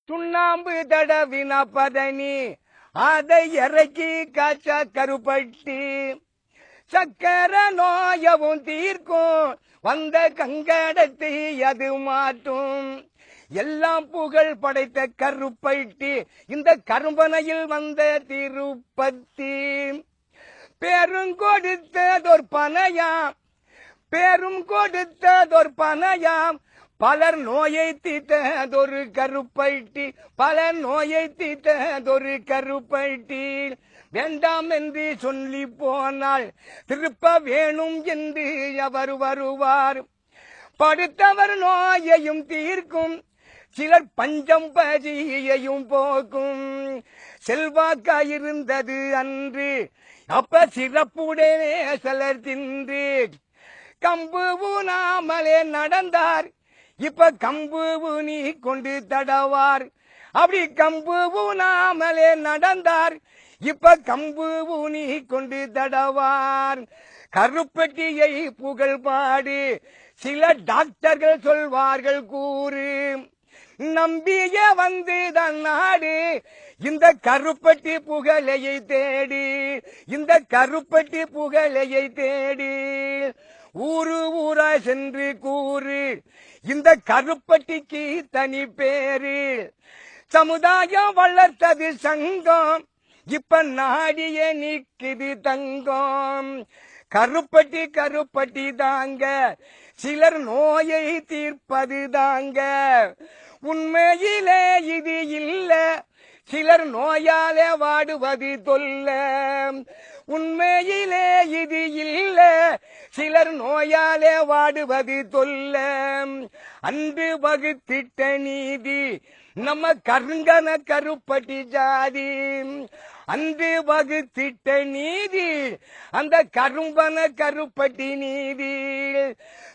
சுண்ணாம்பு தடவின பதனி அதை இறக்கி காய்ச்ச கருப்பட்டி சக்கர நோயவும் தீர்க்கும் வந்த கங்கடத்தை அது மாற்றும் எல்லாம் புகழ் படைத்த கருப்பட்டி இந்த கரும்பனையில் வந்த திருப்பத்தி பேரும் கொடுத்ததொரு பனையாம் பேரும் கொடுத்ததொரு பனையாம் பலர் நோயை தீர்த்ததொரு கருப்பட்டி பலர் நோயை தீர்த்ததொரு கருப்பட்டி வேண்டாம் என்று சொல்லி போனால் திருப்ப வேணும் என்று அவர் வருவார் படுத்தவர் நோயையும் தீர்க்கும் சிலர் பஞ்சம் பஜியையும் போக்கும் செல்வாக்காயிருந்தது அன்று அப்ப சிறப்புடனே சிலர் தின்று கம்பு ஊனாமலே நடந்தார் இப்ப கம்பு ஊனி கொண்டு தடவார் அப்படி கம்பு ஊனாமலே நடந்தார் இப்ப கம்பு ஊனி கொண்டு தடவார் கருப்பட்டியை புகழ் பாடு சில டாக்டர்கள் சொல்வார்கள் கூறு நம்பிய வந்து தன் நாடு இந்த கருப்பட்டி புகழையை தேடி இந்த கருப்பட்டி புகழையை தேடி ஊரு ஊரா சென்று கூறு இந்த கருப்பட்டிக்கு தனி பேரு சமுதாயம் வளர்த்தது சங்கம் இப்ப நாடிய நிக்குது தங்கம் கருப்பட்டி கருப்பட்டி தாங்க சிலர் நோயை தீர்ப்பது தாங்க உண்மையிலே இது இல்ல சிலர் நோயாலே வாடுவது தொல்ல உண்மையிலே இது இல்ல சிலர் நோயாலே வாடுவது தொல்ல அன்று வகுத்திட்ட நீதி நம்ம கருங்கன கருப்பட்டி ஜாதி அன்று வகுத்திட்ட நீதி அந்த கரும்பன கருப்பட்டி நீதி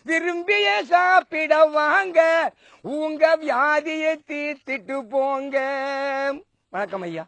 விரும்பிய சாப்பிட வாங்க உங்க வியாதியை தீர்த்திட்டு போங்க. வணக்கம் ஐயா.